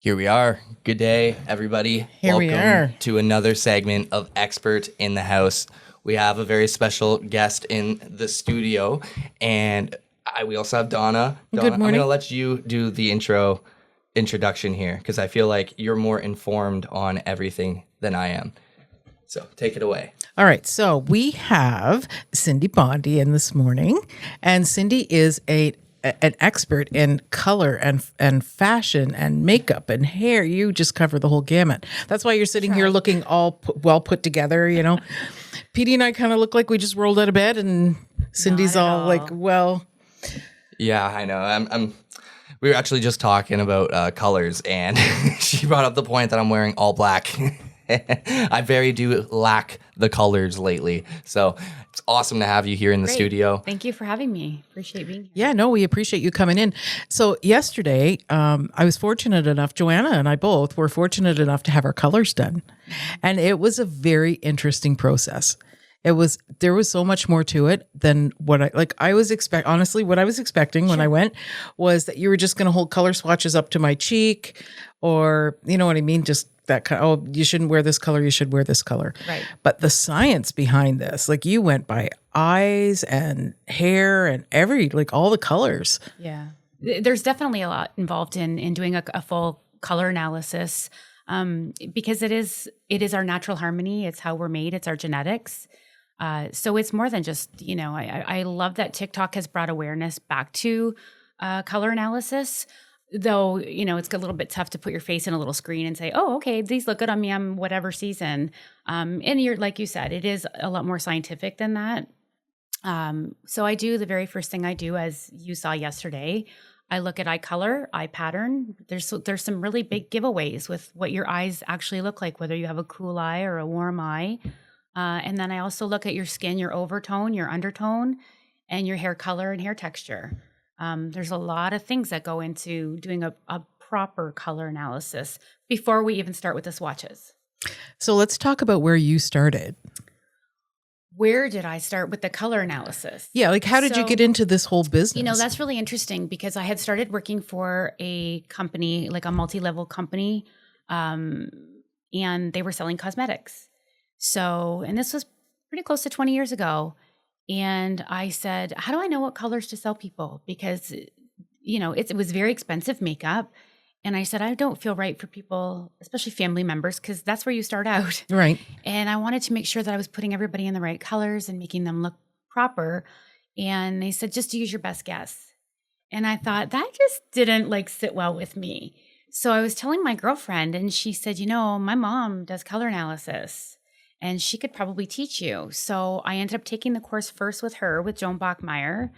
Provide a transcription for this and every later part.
Here we are. Good day, everybody. Here we are. To another segment of Expert in the House. We have a very special guest in the studio, and we also have Donna. Good I'm morning. going to let you do the introduction here because I feel like you're more informed on everything than I am. So take it away. All right. So we have Cyndy Bondy in this morning, and Cyndy is an expert in color and fashion and makeup and hair. You just cover the whole gamut. That's why you're sitting here looking all well put together, you know. PD and I kind of look like we just rolled out of bed, and Cindy's all like, well. Yeah, I know. We were actually just talking about colors, and she brought up the point that I'm wearing all black. I very do lack the colors lately. So it's awesome to have you here in the studio. Thank you for having me. Appreciate being here. Yeah, no, we appreciate you coming in. So yesterday, I was fortunate enough, Joanna and I both were fortunate enough to have our colors done. And it was a very interesting process. There was so much more to it than what I was honestly, what I was expecting when I went was that you were just going to hold color swatches up to my cheek, or, you know what I mean? Just that kind of, oh, you shouldn't wear this color, you should wear this color. Right. But the science behind this, like you went by eyes and hair and all the colors. Yeah. There's definitely a lot involved in doing a full color analysis because it is our natural harmony. It's how we're made. It's our genetics. So it's more than just, I love that TikTok has brought awareness back to color analysis. Though, it's a little bit tough to put your face in a little screen and say, oh, okay, these look good on me. I'm whatever season. And you're, like you said, it is a lot more scientific than that. So the very first thing I do, as you saw yesterday, I look at eye color, eye pattern. There's some really big giveaways with what your eyes actually look like, whether you have a cool eye or a warm eye. And then I also look at your skin, your overtone, your undertone, and your hair color and hair texture. There's a lot of things that go into doing a proper color analysis before we even start with the swatches. So let's talk about where you started. Where did I start with the color analysis? Yeah, like how did you get into this whole business? That's really interesting because I had started working for a company, like a multi-level company, and they were selling cosmetics. And this was pretty close to 20 years ago. And I said, how do I know what colors to sell people? Because, it was very expensive makeup. And I said, I don't feel right for people, especially family members, because that's where you start out. Right. And I wanted to make sure that I was putting everybody in the right colors and making them look proper. And they said, just use your best guess. And I thought that just didn't sit well with me. So I was telling my girlfriend and she said, my mom does color analysis. And she could probably teach you. So I ended up taking the course first with her, with Joan Bachmeyer.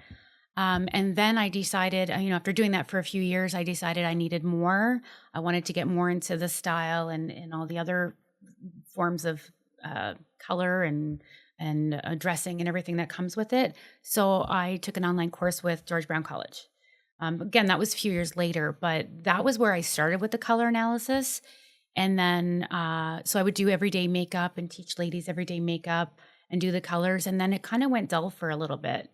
And then I decided, after doing that for a few years, I decided I needed more. I wanted to get more into the style and all the other forms of color and dressing and everything that comes with it. So I took an online course with George Brown College. Again, that was a few years later, but that was where I started with the color analysis. And then, so I would do everyday makeup and teach ladies everyday makeup and do the colors. And then it kind of went dull for a little bit.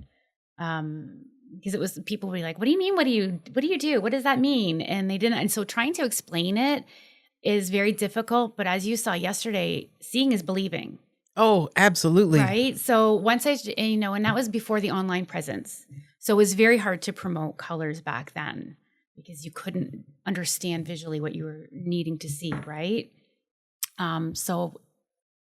Because people would be like, what do you mean? What do you do? What does that mean? And they didn't. And so trying to explain it is very difficult. But as you saw yesterday, seeing is believing. Oh, absolutely. Right. So once and that was before the online presence. So it was very hard to promote colors back then, because you couldn't understand visually what you were needing to see, right? So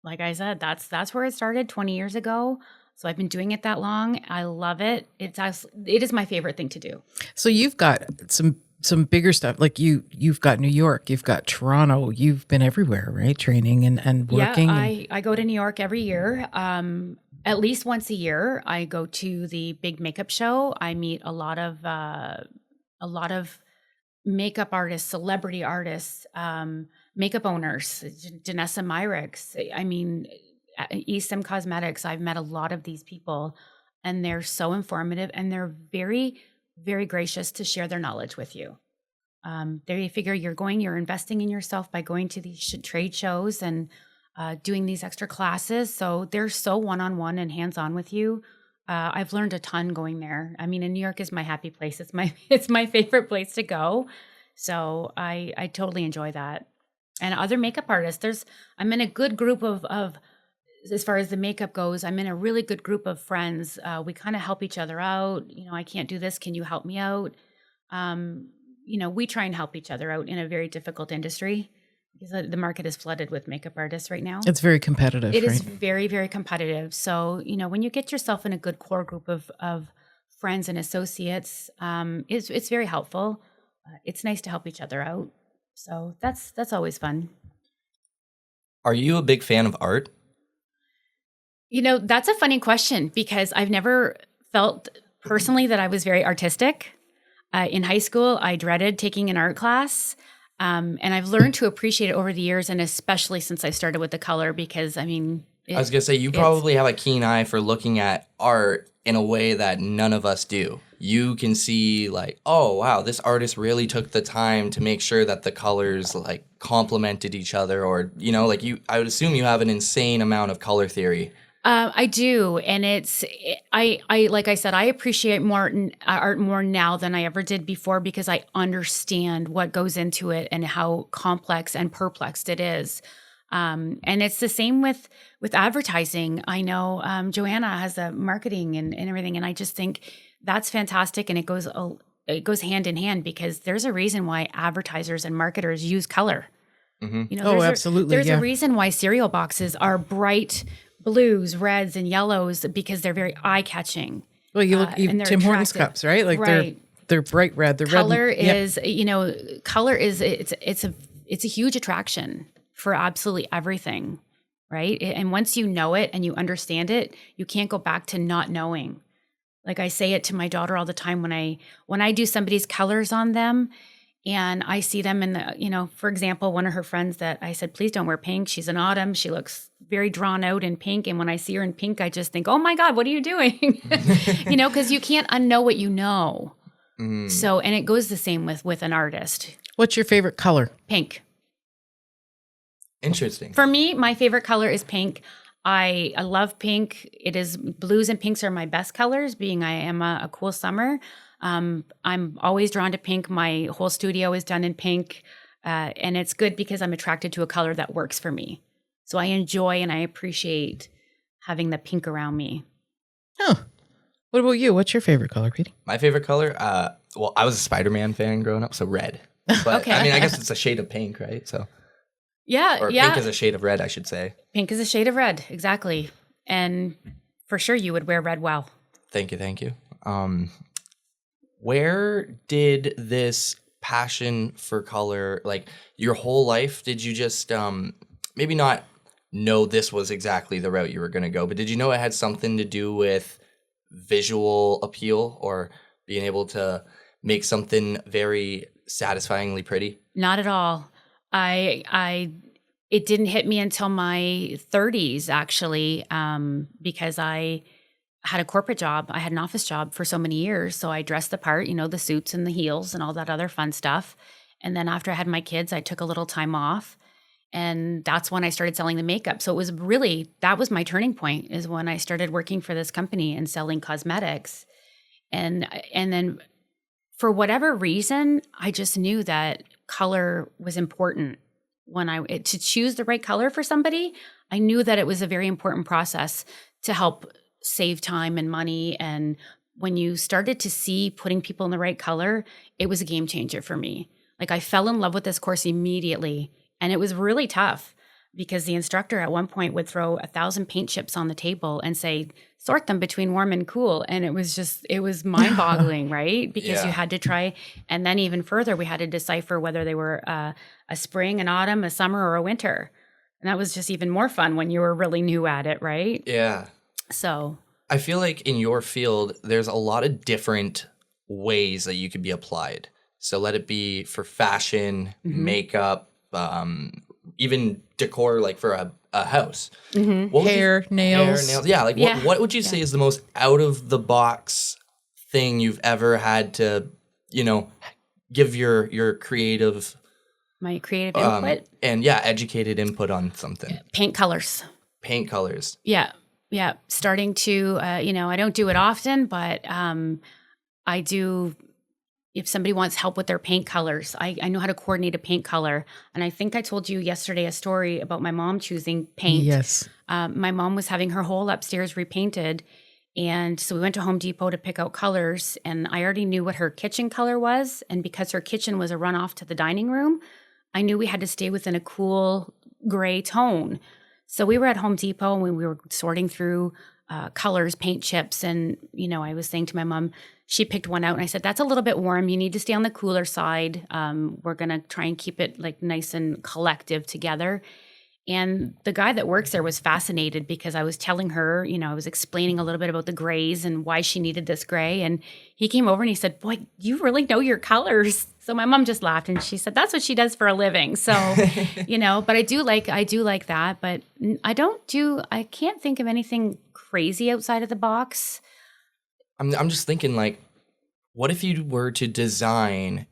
like I said, that's where it started 20 years ago. So I've been doing it that long. I love it. It is my favorite thing to do. So you've got some bigger stuff. Like you've got New York, you've got Toronto, you've been everywhere, right? Training and working. Yeah, I go to New York every year. At least once a year, I go to the big makeup show. I meet a lot of makeup artists, celebrity artists, makeup owners, Janessa Myricks. I mean, Eastham Cosmetics. I've met a lot of these people, and they're so informative, and they're very, very gracious to share their knowledge with you. They figure you're investing in yourself by going to these trade shows and doing these extra classes. So they're so one-on-one and hands-on with you. I've learned a ton going there. I mean, and New York is my happy place. It's my favorite place to go. So I totally enjoy that. And other makeup artists, I'm in a good group of as far as the makeup goes, I'm in a really good group of friends. We kind of help each other out. I can't do this. Can you help me out? We try and help each other out in a very difficult industry because the market is flooded with makeup artists right now. It's very competitive. It is very, very competitive. So, when you get yourself in a good core group of friends and associates, it's very helpful. It's nice to help each other out. So that's always fun. Are you a big fan of art? That's a funny question because I've never felt personally that I was very artistic. In high school, I dreaded taking an art class. And I've learned to appreciate it over the years, and especially since I started with the color because, I was going to say, you probably have a keen eye for looking at art in a way that none of us do. You can see like, oh, wow, this artist really took the time to make sure that the colors like complemented each other or, I would assume you have an insane amount of color theory. I do. And I like I said, I appreciate art more now than I ever did before because I understand what goes into it and how complex and perplexed it is. And it's the same with advertising. I know Joanna has a marketing and everything. And I just think that's fantastic. And it goes hand in hand because there's a reason why advertisers and marketers use color. Mm-hmm. Absolutely. There's a reason why cereal boxes are bright blues, reds, and yellows because they're very eye-catching. Well, you look even Tim Hortons cups, right? Like they're bright red. They're color red. Color is it's a huge attraction for absolutely everything, right? And once you know it and you understand it, you can't go back to not knowing. Like I say it to my daughter all the time when I do somebody's colors on them. And I see them in the, for example, one of her friends that I said, please don't wear pink. She's an autumn. She looks very drawn out in pink. And when I see her in pink, I just think, oh my God, what are you doing? Because you can't unknow what you know. Mm. So, and it goes the same with an artist. What's your favorite color? Pink. Interesting. For me, my favorite color is pink. I love pink. It is blues and pinks are my best colors, being I am a cool summer. I'm always drawn to pink. My whole studio is done in pink. And it's good because I'm attracted to a color that works for me. So I enjoy and I appreciate having the pink around me. Oh, what about you? What's your favorite color, Petey? My favorite color? Well, I was a Spider-Man fan growing up, so red. But okay. I guess it's a shade of pink, right? So yeah. Pink is a shade of red, I should say. Pink is a shade of red, exactly. And for sure you would wear red well. Thank you. Where did this passion for color, like your whole life, did you just maybe not know this was exactly the route you were going to go, but did you know it had something to do with visual appeal or being able to make something very satisfyingly pretty? Not at all. It didn't hit me until my 30s, actually, because I had a corporate job. I had an office job for so many years. So I dressed the part, the suits and the heels and all that other fun stuff. And then after I had my kids, I took a little time off. And that's when I started selling the makeup. So it was that was my turning point, is when I started working for this company and selling cosmetics. And then for whatever reason, I just knew that color was important. To choose the right color for somebody, I knew that it was a very important process to help save time and money. And when you started to see putting people in the right color, it was a game changer for me. Like I fell in love with this course immediately. And it was really tough because the instructor at one point would throw 1,000 paint chips on the table and say, sort them between warm and cool. And it was mind boggling, right? Because you had to try. And then even further, we had to decipher whether they were a spring, an autumn, a summer, or a winter. And that was just even more fun when you were really new at it, right? Yeah. So I feel like in your field, there's a lot of different ways that you could be applied. So let it be for fashion, makeup, even decor, like for a house. Mm-hmm. Hair, nails. Yeah. Like what would you say is the most out of the box thing you've ever had to, give your creative, my creative input and educated input on something? Paint colors. Yeah. Yeah. Starting to, I don't do it often, but I do if somebody wants help with their paint colors, I know how to coordinate a paint color. And I think I told you yesterday a story about my mom choosing paint. Yes. My mom was having her whole upstairs repainted. And so we went to Home Depot to pick out colors, and I already knew what her kitchen color was. And because her kitchen was a runoff to the dining room, I knew we had to stay within a cool gray tone. So we were at Home Depot and we were sorting through colors, paint chips. And, I was saying to my mom, she picked one out and I said, that's a little bit warm. You need to stay on the cooler side. We're going to try and keep it like nice and collective together. And the guy that works there was fascinated because I was telling her, I was explaining a little bit about the grays and why she needed this gray. And he came over and he said, boy, you really know your colors. So my mom just laughed and she said, that's what she does for a living. So, but I do like that. But I can't think of anything crazy outside of the box. I'm just thinking, like, what if you were to design,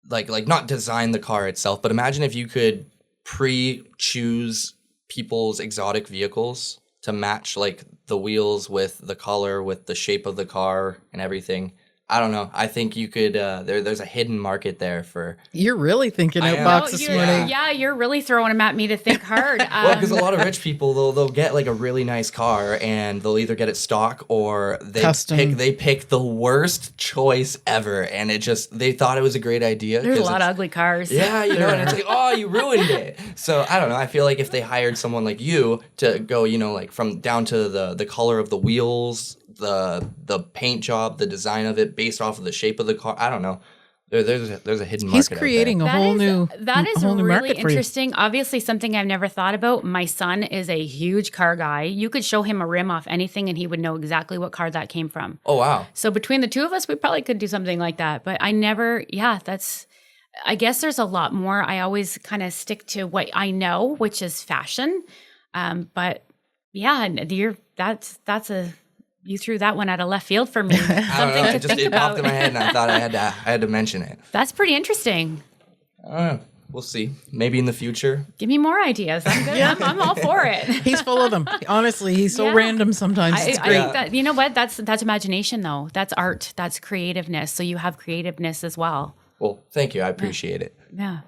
like not design the car itself, but imagine if you could pre-choose people's exotic vehicles to match like the wheels with the color, with the shape of the car and everything. I don't know. I think you could, there's a hidden market there for... You're really thinking out box this morning. Yeah, you're really throwing them at me to think hard. Well, because a lot of rich people, they'll get like a really nice car and they'll either get it stock or they pick the worst choice ever. And they thought it was a great idea. There's a lot of ugly cars. Yeah, and it's like, oh, you ruined it. So I don't know. I feel like if they hired someone like you to go, like from down to the color of the wheels, the paint job, the design of it based off of the shape of the car. I don't know. There's a hidden market. He's creating a whole new that is whole new really market for you. interesting. Obviously, something I've never thought about. My son is a huge car guy. You could show him a rim off anything, and he would know exactly what car that came from. Oh wow! So between the two of us, we probably could do something like that. But I never. Yeah, that's. I guess there's a lot more. I always kind of stick to what I know, which is fashion. But yeah, that's a. You threw that one out of left field for me. Something to think it about. popped in my head, and I thought I had to mention it. That's pretty interesting. We'll see. Maybe in the future. Give me more ideas. I'm good. I'm all for it. He's full of them. Honestly, he's so random sometimes. It's great. I think that what that's imagination though. That's art. That's creativeness. So you have creativeness as well. Well, thank you. I appreciate it. Yeah.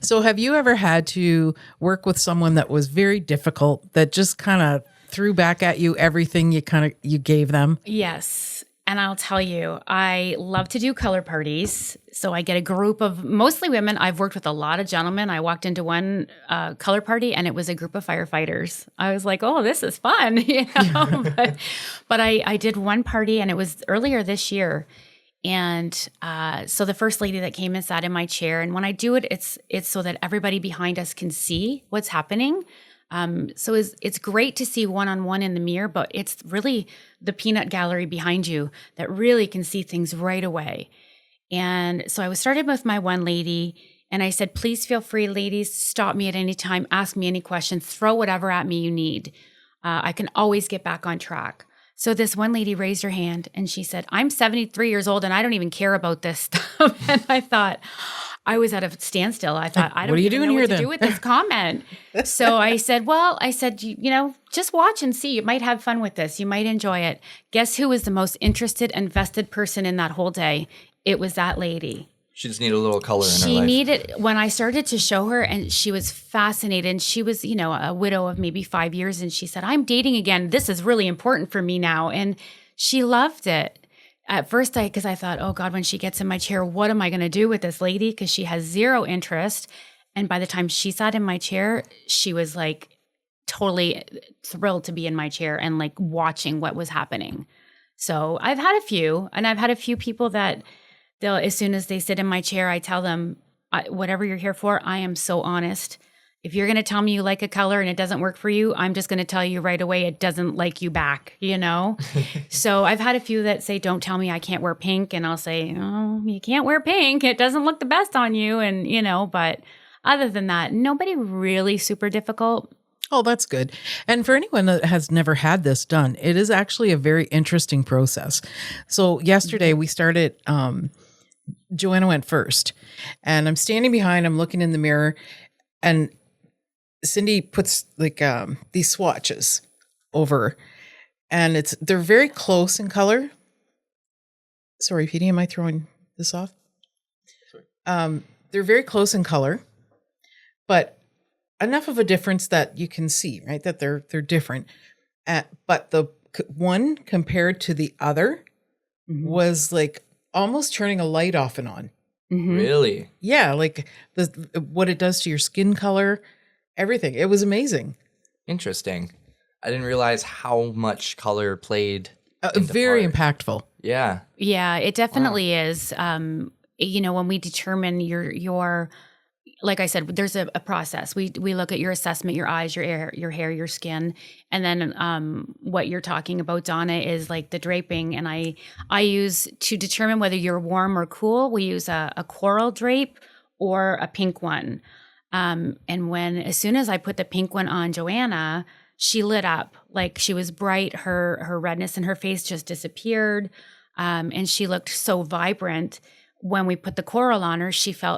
So have you ever had to work with someone that was very difficult, that just kind of threw back at you everything you gave them? Yes. And I'll tell you, I love to do color parties. So I get a group of mostly women. I've worked with a lot of gentlemen. I walked into one color party and it was a group of firefighters. I was like, oh, this is fun. But I did one party and it was earlier this year. And so the first lady that came and sat in my chair. And when I do it, it's so that everybody behind us can see what's happening. So it's great to see one-on-one in the mirror, but it's really the peanut gallery behind you that really can see things right away. And so I was started with my one lady and I said, please feel free, ladies, stop me at any time, ask me any questions, throw whatever at me you need. I can always get back on track. So this one lady raised her hand and she said, I'm 73 years old and I don't even care about this stuff. And I thought, I was at a standstill. I thought, I don't even know what to do with this comment. So I said, just watch and see. You might have fun with this. You might enjoy it. Guess who was the most interested and vested person in that whole day? It was that lady. She just needed a little color in her life. She needed, when I started to show her, and she was fascinated, and she was, a widow of maybe 5 years, and she said, I'm dating again. This is really important for me now. And she loved it. At first, because I thought, oh God, when she gets in my chair, what am I going to do with this lady? Because she has zero interest. And by the time she sat in my chair, she was like totally thrilled to be in my chair and like watching what was happening. So I've had a few, and I've had a few people that as soon as they sit in my chair, I tell them, whatever you're here for, I am so honest. If you're going to tell me you like a color and it doesn't work for you, I'm just going to tell you right away it doesn't like you back, So I've had a few that say, don't tell me I can't wear pink. And I'll say, oh, you can't wear pink. It doesn't look the best on you. And, but other than that, nobody really super difficult. Oh, that's good. And for anyone that has never had this done, it is actually a very interesting process. So yesterday we started, Joanna went first and I'm standing behind, I'm looking in the mirror, and Cyndy puts like these swatches over, and they're very close in color. Sorry, PD, am I throwing this off. They're very close in color, but enough of a difference that you can see, right? That they're different. But the one compared to the other was like almost turning a light off and on. Really? Yeah, like what it does to your skin color, everything. It was amazing. Interesting. I didn't realize how much color played. Very impactful. Yeah. Yeah, it definitely is. You know, when we determine your like I said, there's a process. We look at your assessment, your eyes, your hair, your skin, and then what you're talking about, Donna, is like the draping. And I use to determine whether you're warm or cool. We use a coral drape or a pink one. And as soon as I put the pink one on Joanna, she lit up like she was bright. Her redness in her face just disappeared, and she looked so vibrant. When we put the coral on her,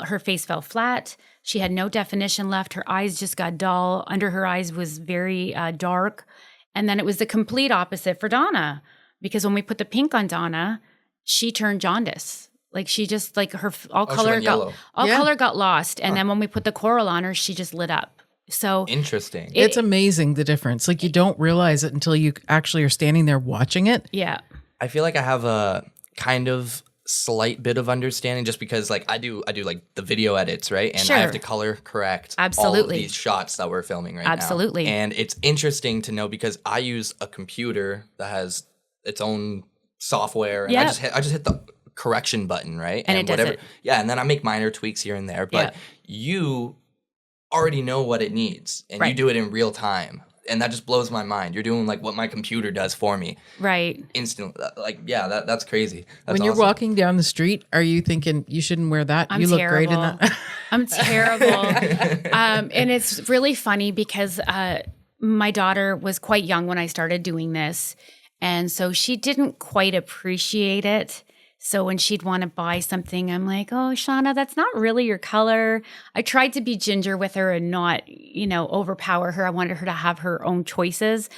her face fell flat. She had no definition left. Her eyes just got dull. Under her eyes was very dark. And then it was the complete opposite for Donna, because when we put the pink on Donna, she turned jaundice. Like she just like her color got lost. And then when we put the coral on her, she just lit up. So interesting. It's amazing the difference. Like you don't realize it until you actually are standing there watching it. Yeah. I feel like I have a kind of slight bit of understanding just because like I do like the video edits, right? And I have to color correct all of these shots that we're filming right now. Absolutely. And it's interesting to know because I use a computer that has its own software and I just hit the correction button, right? And it does it. Yeah, and then I make minor tweaks here and there, but you already know what it needs and you do it in real time. And that just blows my mind. You're doing like what my computer does for me. Right. Instantly. Like, yeah, that's crazy. That's when you're walking down the street, are you thinking you shouldn't wear that? I'm you look terrible. great in that. I'm terrible. And it's really funny because my daughter was quite young when I started doing this. And so she didn't quite appreciate it. So when she'd want to buy something, I'm like, oh, Shauna, that's not really your color. I tried to be ginger with her and not, overpower her. I wanted her to have her own choices.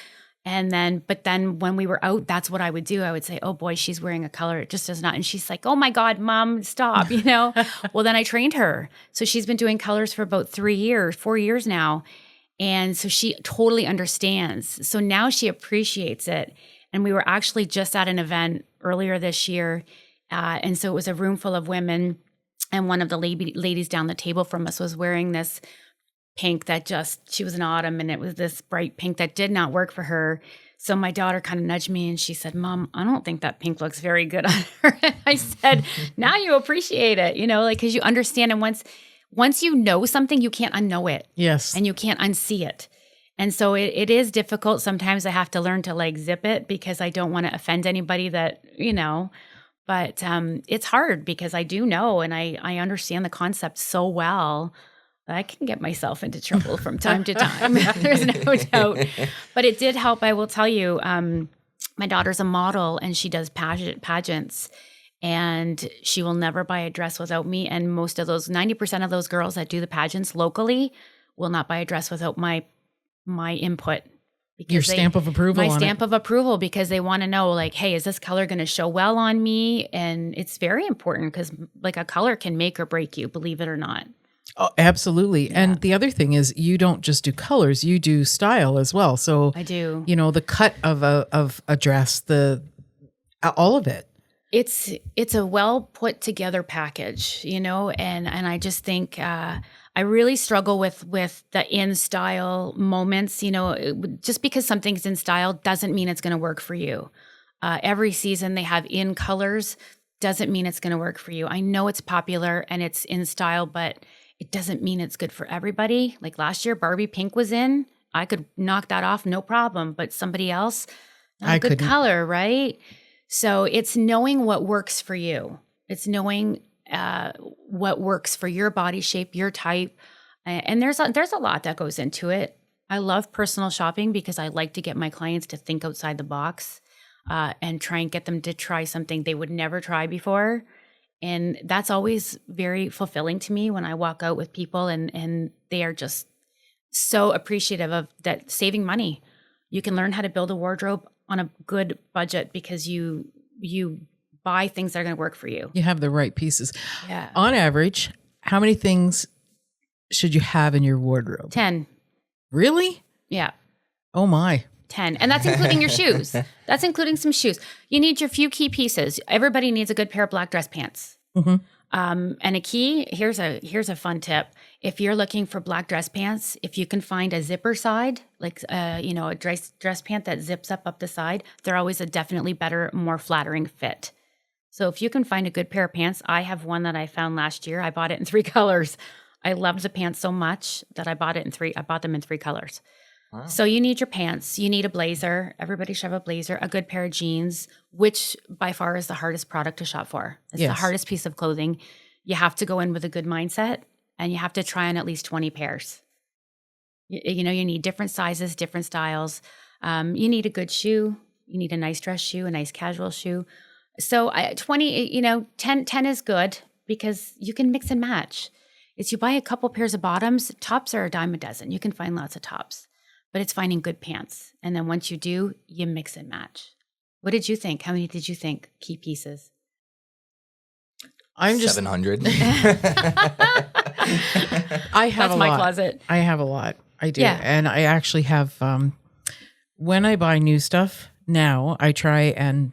But then when we were out, that's what I would do. I would say, oh boy, she's wearing a color. It just does not. And she's like, oh my God, Mom, stop, Well, then I trained her. So she's been doing colors for about 4 years now. And so she totally understands. So now she appreciates it. And we were actually just at an event earlier this year. And so it was a room full of women, and one of the ladies down the table from us was wearing this pink that she was in autumn, and it was this bright pink that did not work for her. So my daughter kind of nudged me and she said, Mom, I don't think that pink looks very good on her. And I said, now you appreciate it, because you understand. And once you know something, you can't unknow it. Yes. And you can't unsee it. And so it is difficult. Sometimes I have to learn to like zip it because I don't want to offend anybody that, But it's hard because I do know and I understand the concept so well that I can get myself into trouble from time to time. There's no doubt. But it did help. I will tell you, my daughter's a model and she does pageants. And she will never buy a dress without me. And 90% of those girls that do the pageants locally will not buy a dress without my input. Your stamp of approval. My stamp of approval, because they want to know, like, hey, is this color going to show well on me? And it's very important because, like, a color can make or break you, believe it or not. Oh, absolutely. Yeah. And the other thing is, you don't just do colors; you do style as well. So I do. The cut of a dress, all of it. It's a well put together package, and I just think. I really struggle with the in style moments. Just because something's in style doesn't mean it's going to work for you. Every season they have in colors doesn't mean it's going to work for you. I know it's popular and it's in style, but it doesn't mean it's good for everybody. Like last year, Barbie pink was in. I could knock that off, no problem. But somebody else, not a good color, right? So it's knowing what works for you. It's knowing what works for your body shape, your type. And there's a lot that goes into it. I love personal shopping because I like to get my clients to think outside the box and try and get them to try something they would never try before. And that's always very fulfilling to me when I walk out with people and they are just so appreciative of that saving money. You can learn how to build a wardrobe on a good budget because you buy things that are going to work for you. You have the right pieces. Yeah. On average, how many things should you have in your wardrobe? 10. Really? Yeah. Oh my. 10. And that's including your shoes. That's including some shoes. You need your few key pieces. Everybody needs a good pair of black dress pants. Mm-hmm. And a key, here's a fun tip. If you're looking for black dress pants, if you can find a zipper side, like, a dress pant that zips up the side, they're always a definitely better, more flattering fit. So if you can find a good pair of pants, I have one that I found last year. I bought it in 3 colors. I loved the pants so much that I bought them in 3 colors. Wow. So you need your pants, you need a blazer. Everybody should have a blazer, a good pair of jeans, which by far is the hardest product to shop for. It's the hardest piece of clothing. You have to go in with a good mindset and you have to try on at least 20 pairs. You need different sizes, different styles. You need a good shoe. You need a nice dress shoe, a nice casual shoe. So 10 is good because you can mix and match. It's you buy a couple pairs of bottoms, tops are a dime a dozen. You can find lots of tops, but it's finding good pants. And then once you do, you mix and match. What did you think? How many did you think key pieces? I'm just 700. I have That's a my lot. closet. I have a lot. I do. Yeah. And I actually have, when I buy new stuff now, I try and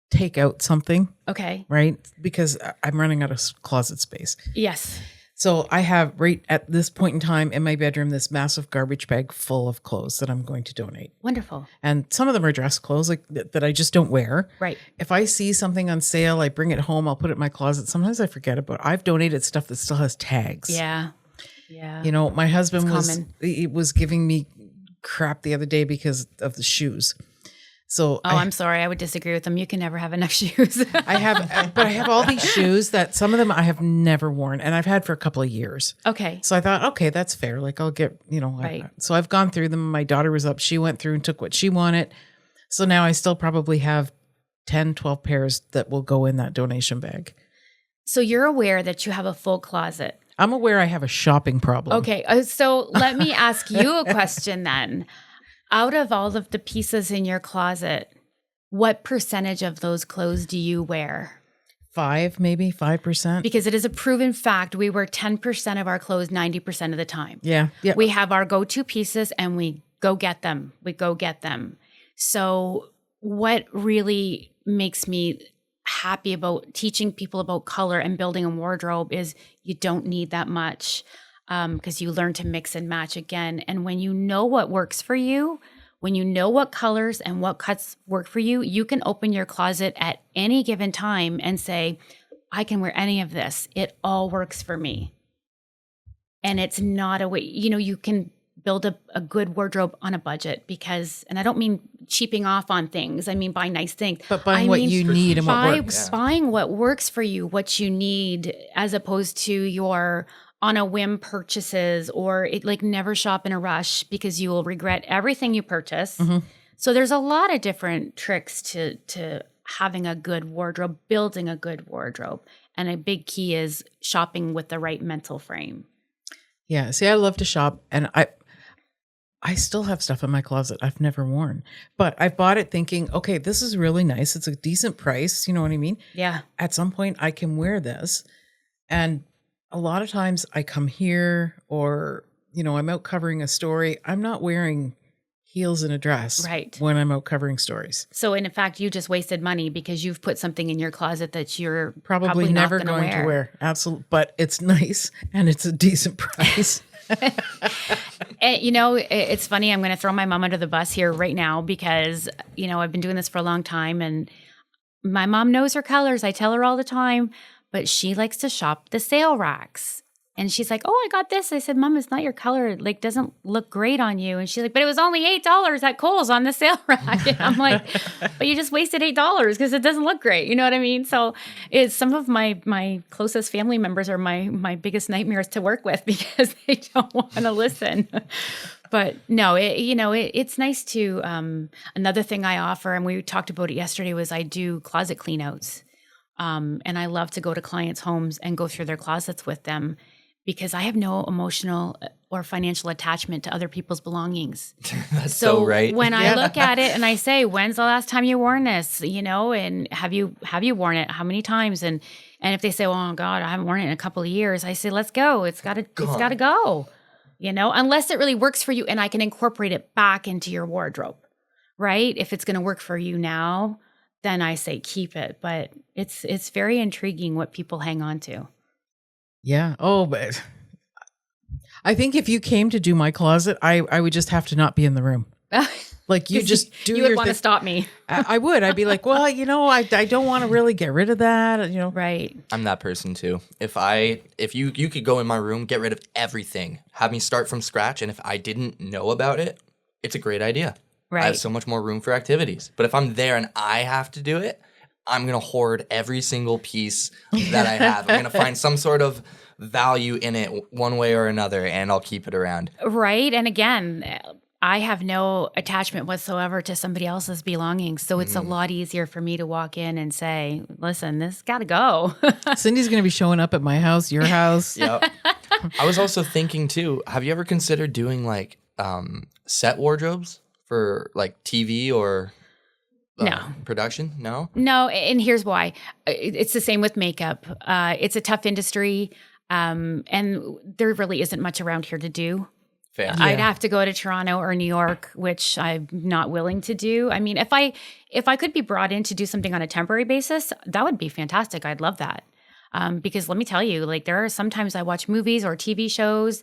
take out something, Okay. right? Because I'm running out of closet space. Yes. So I have right at this point in time in my bedroom, this massive garbage bag full of clothes that I'm going to donate. Wonderful. And some of them are dress clothes like that I just don't wear. Right. If I see something on sale, I bring it home. I'll put it in my closet. Sometimes I forget about it. I've donated stuff that still has tags. Yeah. Yeah. My husband It's was giving me crap the other day because of the shoes. So I'm sorry. I would disagree with them. You can never have enough shoes. I have all these shoes that some of them I have never worn and I've had for a couple of years. Okay. So I thought, okay, that's fair. Like I'll get, Right. So I've gone through them. My daughter was up. She went through and took what she wanted. So now I still probably have 10, 12 pairs that will go in that donation bag. So you're aware that you have a full closet. I'm aware I have a shopping problem. Okay. So let me ask you a question then. Out of all of the pieces in your closet, what percentage of those clothes do you wear? 5%. Because it is a proven fact. We wear 10% of our clothes 90% of the time. Yeah. We have our go-to pieces and we go get them. So what really makes me happy about teaching people about color and building a wardrobe is you don't need that much. Because you learn to mix and match again. And when you know what works for you, when you know what colors and what cuts work for you, you can open your closet at any given time and say, I can wear any of this. It all works for me. And it's not a way, you can build a good wardrobe on a budget and I don't mean cheaping off on things. I mean, buy nice things. But buying what you need and what works. Buying what works for you, what you need, as opposed to your on a whim purchases or never shop in a rush because you will regret everything you purchase. Mm-hmm. So there's a lot of different tricks to having a good wardrobe, building a good wardrobe. And a big key is shopping with the right mental frame. Yeah. See, I love to shop and I still have stuff in my closet I've never worn, but I bought it thinking, okay, this is really nice. It's a decent price. You know what I mean? Yeah. At some point I can wear this. And a lot of times I come here or, I'm out covering a story. I'm not wearing heels and a dress when I'm out covering stories. So in fact, you just wasted money because you've put something in your closet that you're probably never going to wear. Absolutely. But it's nice and it's a decent price. It's funny. I'm going to throw my mom under the bus here right now because, I've been doing this for a long time and my mom knows her colors. I tell her all the time. But she likes to shop the sale racks. And she's like, oh, I got this. I said, Mom, it's not your color. It doesn't look great on you. And she's like, but it was only $8 at Kohl's on the sale rack. And I'm like, but you just wasted $8 because it doesn't look great. You know what I mean? So it's some of my closest family members are my biggest nightmares to work with because they don't want to listen. But no, it's nice to, another thing I offer, and we talked about it yesterday, was I do closet clean outs. And I love to go to clients' homes and go through their closets with them because I have no emotional or financial attachment to other people's belongings. That's so right. When I look at it and I say, when's the last time you worn this? You know, and have you worn it? How many times? And if they say, oh God, I haven't worn it in a couple of years, I say, let's go. It's gotta go. You know, unless it really works for you and I can incorporate it back into your wardrobe, right? If it's gonna work for you now, then I say keep it. But it's very intriguing what people hang on to. Yeah. Oh, but I think if you came to do my closet, I would just have to not be in the room. Like you just do you would want to stop me. I would. I'd be like, well, you know, I don't want to really get rid of that. You know, right. I'm that person too. If you could go in my room, get rid of everything, have me start from scratch, and if I didn't know about it, it's a great idea. Right. I have so much more room for activities. But if I'm there and I have to do it, I'm going to hoard every single piece that I have. I'm going to find some sort of value in it one way or another, and I'll keep it around. Right. And again, I have no attachment whatsoever to somebody else's belongings. So it's a lot easier for me to walk in and say, listen, this got to go. Cyndy's going to be showing up at my house, your house. Yep. I was also thinking too, have you ever considered doing like set wardrobes for like TV or no production? No? No. And here's why. It's the same with makeup. It's a tough industry. And there really isn't much around here to do. Fair. Yeah. I'd have to go to Toronto or New York, which I'm not willing to do. I mean, if I could be brought in to do something on a temporary basis, that would be fantastic. I'd love that. Because let me tell you, like there are sometimes I watch movies or TV shows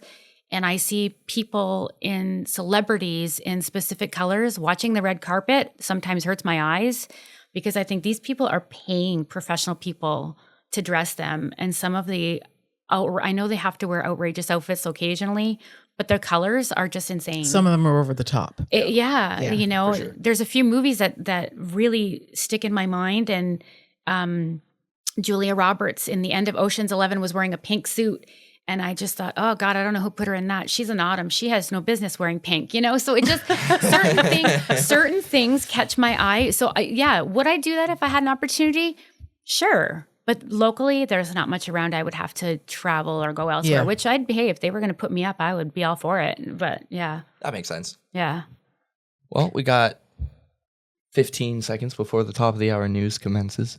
and I see people in celebrities in specific colors watching the red carpet sometimes hurts my eyes because I think these people are paying professional people to dress them. And some of the, I know they have to wear outrageous outfits occasionally, but their colors are just insane. Some of them are over the top. Yeah, you know, sure. There's a few movies that really stick in my mind. And Julia Roberts in the end of Ocean's 11 was wearing a pink suit. And I just thought, oh God, I don't know who put her in that. She's an autumn. She has no business wearing pink, you know? So it just, certain things catch my eye. So would I do that if I had an opportunity? Sure. But locally, there's not much around. I would have to travel or go elsewhere, which if they were going to put me up, I would be all for it. But yeah. That makes sense. Yeah. Well, we got 15 seconds before the top of the hour news commences.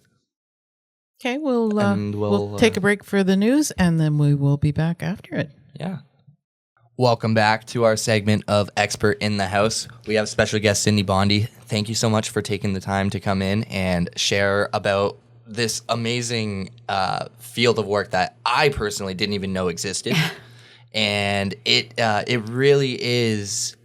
Okay, we'll take a break for the news, and then we will be back after it. Yeah. Welcome back to our segment of Expert in the House. We have special guest Cyndy Bondy. Thank you so much for taking the time to come in and share about this amazing field of work that I personally didn't even know existed. And it really is,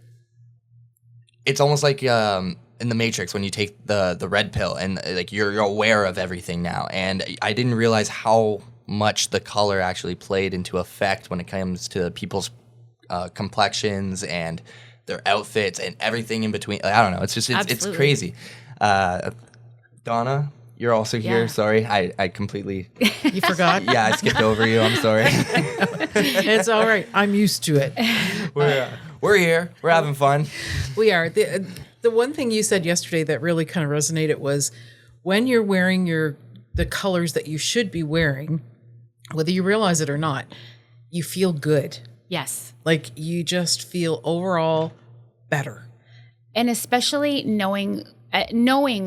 it's almost like in the Matrix when you take the red pill and like you're aware of everything now. And I didn't realize how much the color actually played into effect when it comes to people's complexions and their outfits and everything in between. I don't know. It's just, it's crazy. Donna, you're also here. Yeah. Sorry. I completely. You forgot? Yeah, I skipped over you. I'm sorry. It's all right. I'm used to it. We're here. We're having fun. We are. The one thing you said yesterday that really kind of resonated was when you're wearing the colors that you should be wearing, whether you realize it or not, you feel good. Yes. Like you just feel overall better. And especially knowing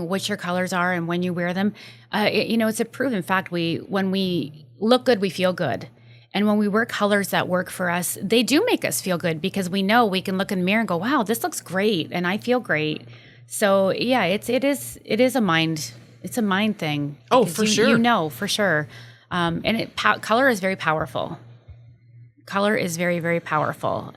what your colors are and when you wear them, it's a proven fact. When we look good, we feel good. And when we wear colors that work for us, they do make us feel good because we know we can look in the mirror and go, wow, this looks great. And I feel great. So yeah, it is a mind thing. Oh, for sure. You know, for sure. And color is very powerful. Color is very, very powerful.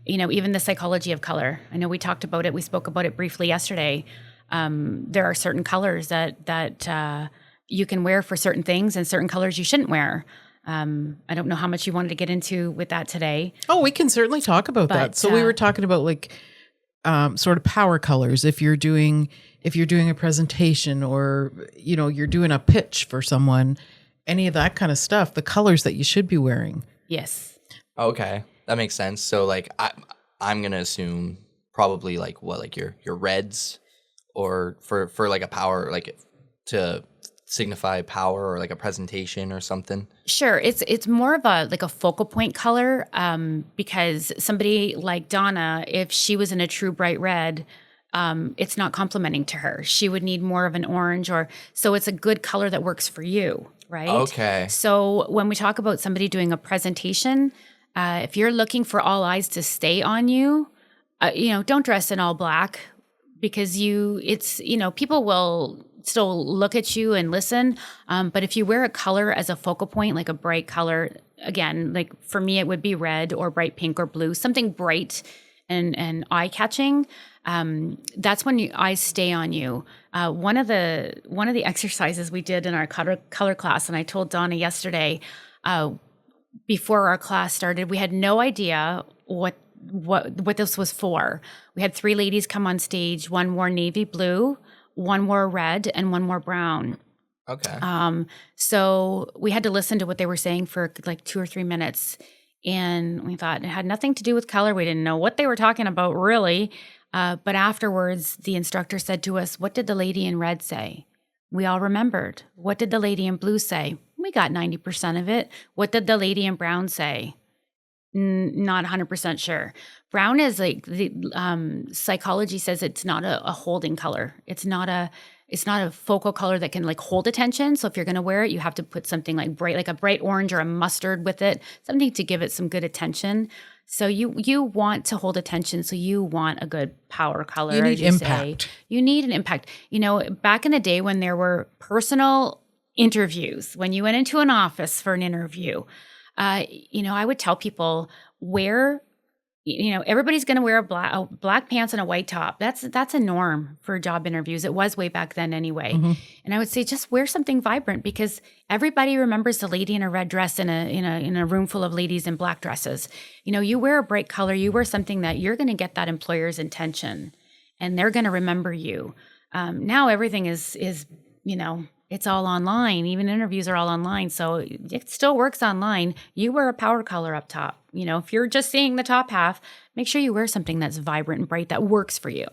Even the psychology of color. I know we talked about it. We spoke about it briefly yesterday. There are certain colors that you can wear for certain things and certain colors you shouldn't wear. I don't know how much you wanted to get into with that today. Oh, we can certainly talk about that. So we were talking about like sort of power colors. If you're doing a presentation or, you're doing a pitch for someone, any of that kind of stuff, the colors that you should be wearing. Yes. Okay. That makes sense. So like I'm going to assume probably like what, like your reds or for like a power, like signify power or like a presentation or something? Sure. It's more of a like a focal point color, because somebody like Donna, if she was in a true bright red, it's not complementing to her. She would need more of an orange, or so it's a good color that works for you, right? Okay. So when we talk about somebody doing a presentation, if you're looking for all eyes to stay on you, don't dress in all black, because people will still look at you and listen. But if you wear a color as a focal point, like a bright color, again, like for me, it would be red or bright pink or blue, something bright and eye catching. That's when your eyes stay on you. One of the exercises we did in our color class, and I told Donna yesterday, before our class started, we had no idea what this was for. We had 3 ladies come on stage. One wore navy blue, one wore red, and one wore brown. Okay. So we had to listen to what they were saying for like 2 or 3 minutes. And we thought it had nothing to do with color. We didn't know what they were talking about, really. But afterwards, the instructor said to us, "What did the lady in red say?" We all remembered. "What did the lady in blue say?" We got 90% of it. "What did the lady in brown say?" Not 100% sure. Brown is like the psychology says it's not a holding color. It's not a focal color that can like hold attention. So if you're going to wear it, you have to put something like bright, like a bright orange or a mustard with it, something to give it some good attention. So you want to hold attention. So you want a good power color. You need impact. You need an impact. Back in the day when there were personal interviews, when you went into an office for an interview, I would tell people everybody's going to wear a black pants and a white top. That's a norm for job interviews. It was way back then anyway. Mm-hmm. And I would say just wear something vibrant, because everybody remembers the lady in a red dress in a room full of ladies in black dresses. You wear a bright color, you wear something that you're going to get that employer's attention, and they're going to remember you. Now everything is it's all online. Even interviews are all online. So it still works online. You wear a power color up top. If you're just seeing the top half, make sure you wear something that's vibrant and bright that works for you.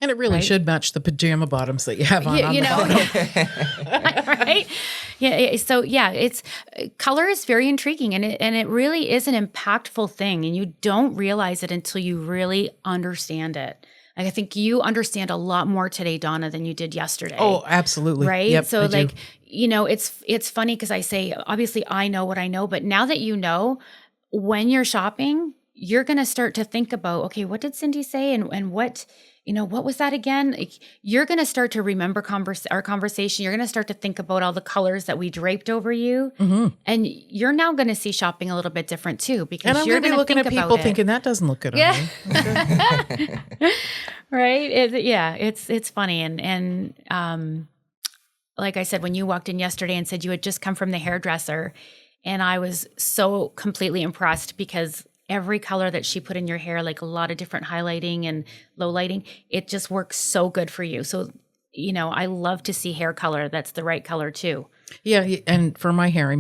And it really should match the pajama bottoms that you have on the bottom. Right? Yeah. So it's color is very intriguing, and it really is an impactful thing, and you don't realize it until you really understand it. I think you understand a lot more today, Donna, than you did yesterday. Oh, absolutely. Right? Yep, So I do. it's funny because I say, obviously I know what I know, but now that you know, when you're shopping, you're going to start to think about, okay, what did Cyndy say? And what was that again? Like, you're going to start to remember our conversation. You're going to start to think about all the colors that we draped over you. Mm-hmm. And you're now going to see shopping a little bit different too, because I'm you're going to be looking at people thinking that doesn't look good on me. Okay. Right? It's funny. And like I said, when you walked in yesterday and said you had just come from the hairdresser, and I was so completely impressed, because every color that she put in your hair, like a lot of different highlighting and low lighting, it just works so good for you. So, I love to see hair color that's the right color too. Yeah. And for my hair,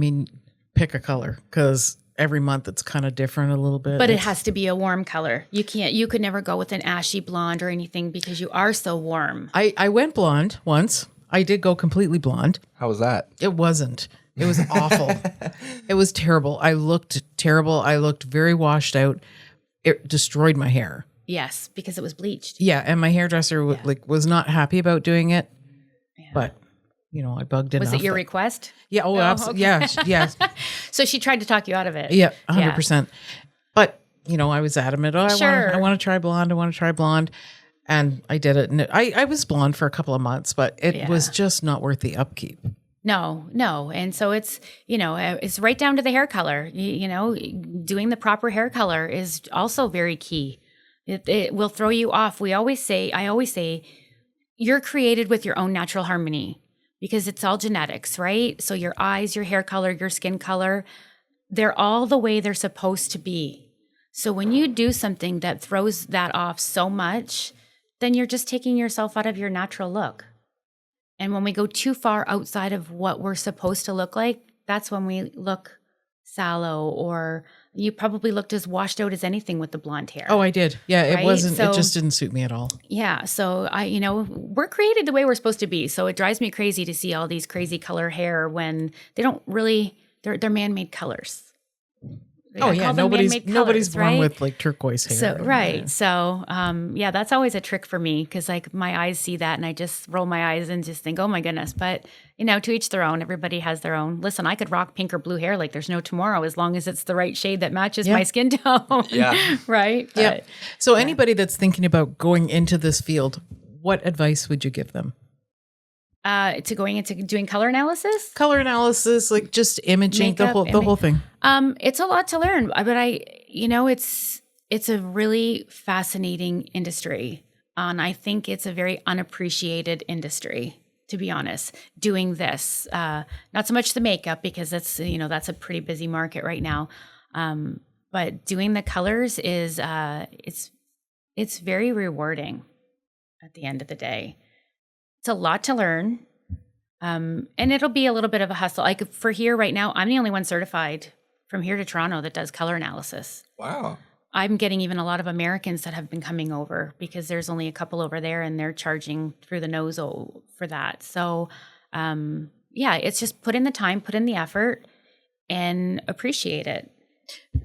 pick a color, because every month it's kind of different a little bit. But it has to be a warm color. You could never go with an ashy blonde or anything, because you are so warm. I went blonde once. I did go completely blonde. How was that? It wasn't. It was awful. It was terrible. I looked terrible. I looked very washed out. It destroyed my hair. Yes, because it was bleached. Yeah, and my hairdresser was not happy about doing it. Yeah. But I bugged enough. Was it your request? Yeah. Oh, absolutely. Okay. Yeah. So she tried to talk you out of it. Yeah, 100%. But I was adamant. I Sure. want to try blonde. And I did it. And I was blonde for a couple of months, but it was just not worth the upkeep. No. And so it's right down to the hair color. Doing the proper hair color is also very key. It will throw you off. I always say, you're created with your own natural harmony, because it's all genetics, right? So your eyes, your hair color, your skin color, they're all the way they're supposed to be. So when you do something that throws that off so much, then you're just taking yourself out of your natural look. And when we go too far outside of what we're supposed to look like, that's when we look sallow, or you probably looked as washed out as anything with the blonde hair. Oh, I did. Yeah, it Right? wasn't. So- it just didn't suit me at all. Yeah. So we're created the way we're supposed to be. So it drives me crazy to see all these crazy color hair when they don't really, they're man-made colors. Oh I yeah, call them nobody's man-made born right? with like turquoise hair. So right. Yeah. So yeah, that's always a trick for me because like my eyes see that and I just roll my eyes and just think, oh my goodness. But to each their own. Everybody has their own. Listen, I could rock pink or blue hair like there's no tomorrow as long as it's the right shade that matches my skin tone. Yeah. Right. Yeah. So anybody that's thinking about going into this field, what advice would you give them? To going into doing color analysis. Color analysis, like just imaging, the Makeup, whole thing. It's a lot to learn, but it's a really fascinating industry. And I think it's a very unappreciated industry, to be honest, doing this. Not so much the makeup because that's a pretty busy market right now. But doing the colors is, it's very rewarding at the end of the day. It's a lot to learn. And it'll be a little bit of a hustle. Like for here right now, I'm the only one certified from here to Toronto that does color analysis. Wow. I'm getting even a lot of Americans that have been coming over because there's only a couple over there and they're charging through the nose for that. So, it's just put in the time, put in the effort, and appreciate it.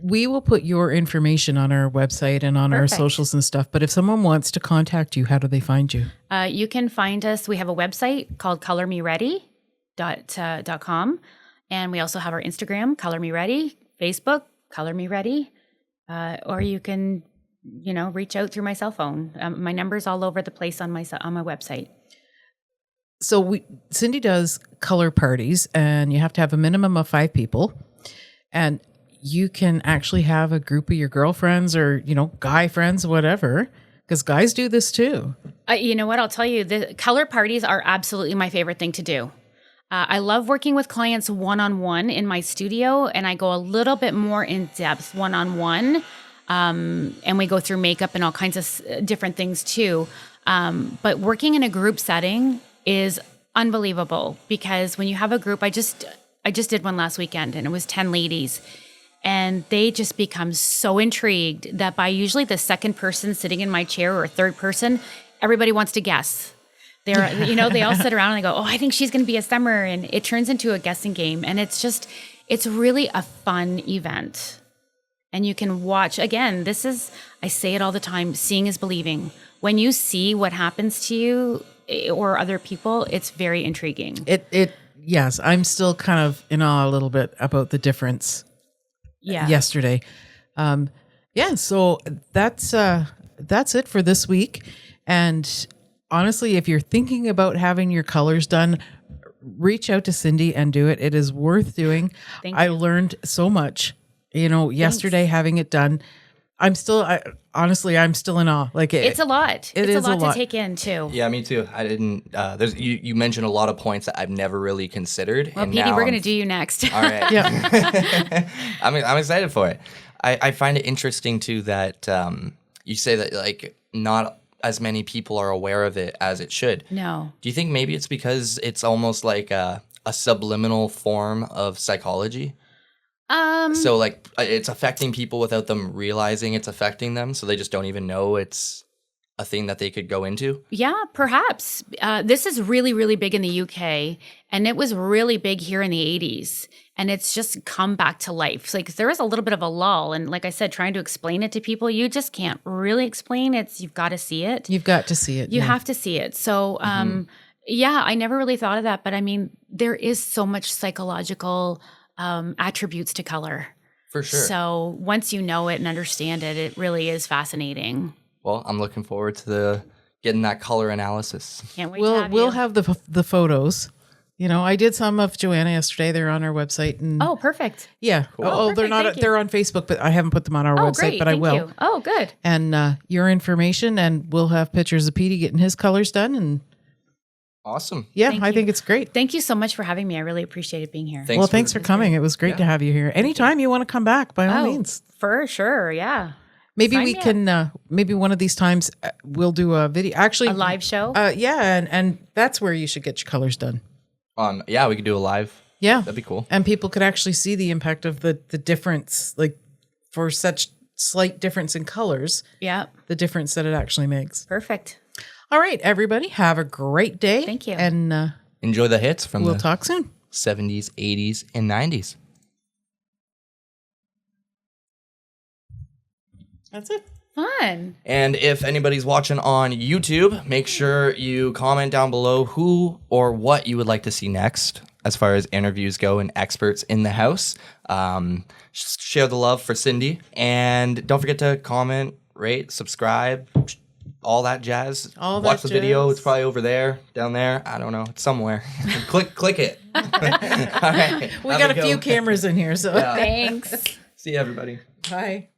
We will put your information on our website and on our Perfect. socials and stuff. But if someone wants to contact you, how do they find you? You can find us. We have a website called colormeready.com. And we also have our Instagram, Color Me Ready, Facebook, Color Me Ready. Or you can, reach out through my cell phone. My number's all over the place on my website. So Cyndy does color parties, and you have to have a minimum of 5 people. And you can actually have a group of your girlfriends or, guy friends, whatever, because guys do this too. You know what? I'll tell you, the color parties are absolutely my favorite thing to do. I love working with clients one-on-one in my studio, and I go a little bit more in depth one-on-one. And we go through makeup and all kinds of different things too. But working in a group setting is unbelievable because when you have a group, I just did one last weekend and it was 10 ladies. And they just become so intrigued that by usually the second person sitting in my chair or third person, everybody wants to guess. They're, they all sit around and they go, oh, I think she's going to be a Summer. And it turns into a guessing game. And it's really a fun event. And you can watch, again, I say it all the time, seeing is believing. When you see what happens to you or other people, it's very intriguing. Yes, I'm still kind of in awe a little bit about the difference. Yeah. Yesterday. So that's it for this week. And honestly, if you're thinking about having your colors done, reach out to Cyndy and do it. It is worth doing. I learned so much, yesterday having it done. I'm still in awe. Like it's a lot. It's a lot to take in too. Yeah, me too. I didn't. You mentioned a lot of points that I've never really considered. Well, and PD, now we're going to do you next. All right. Yeah. I'm excited for it. I find it interesting too that you say that like not as many people are aware of it as it should. No. Do you think maybe it's because it's almost like a subliminal form of psychology? So like it's affecting people without them realizing it's affecting them, so they just don't even know it's a thing that they could go into? Yeah, perhaps. This is really, really big in the UK, and it was really big here in the 80s, and it's just come back to life. So, like there is a little bit of a lull, and like I said, trying to explain it to people, you just can't really explain it. You've got to see it. You've got to see it. You have to see it. So, I never really thought of that, but I mean, there is so much psychological attributes to color. For sure. So once you know it and understand it, it really is fascinating. Well, I'm looking forward to getting that color analysis. Can't wait to have We'll you. have the photos. I did some of Joanna yesterday. They're on our website. And Oh, perfect. yeah. Cool. Oh, they're perfect. not. Thank you. They're on Facebook, but I haven't put them on our website. Great. But I Thank will. you. Oh, good. And your information, and we'll have pictures of Petey getting his colors done. And Awesome. yeah, Thank I you. think it's great. Thank you so much for having me. I really appreciated being here. Thanks for coming. It was great to have you here. Anytime you want to come back, by all means. For sure. Yeah. Maybe Sign we me up. can. Maybe one of these times we'll do a video. Actually, A live show? Yeah, and that's where you should get your colors done. Yeah, we could do a live Yeah. That'd be cool. And people could actually see the impact of the difference, like for such slight difference in colors, Yep. the difference that it actually makes. Perfect. All right, everybody, have a great day. Thank you. And Enjoy the hits from we'll the talk soon. 70s, 80s, and 90s. That's it. Fun. And if anybody's watching on YouTube, make sure you comment down below who or what you would like to see next as far as interviews go and experts in the house. Share the love for Cyndy. And don't forget to comment, rate, subscribe, all that jazz. Watch the video. It's probably over there, down there. I don't know. It's somewhere. click it. All right. We got a few cameras in here, so Thanks. See you, everybody. bye.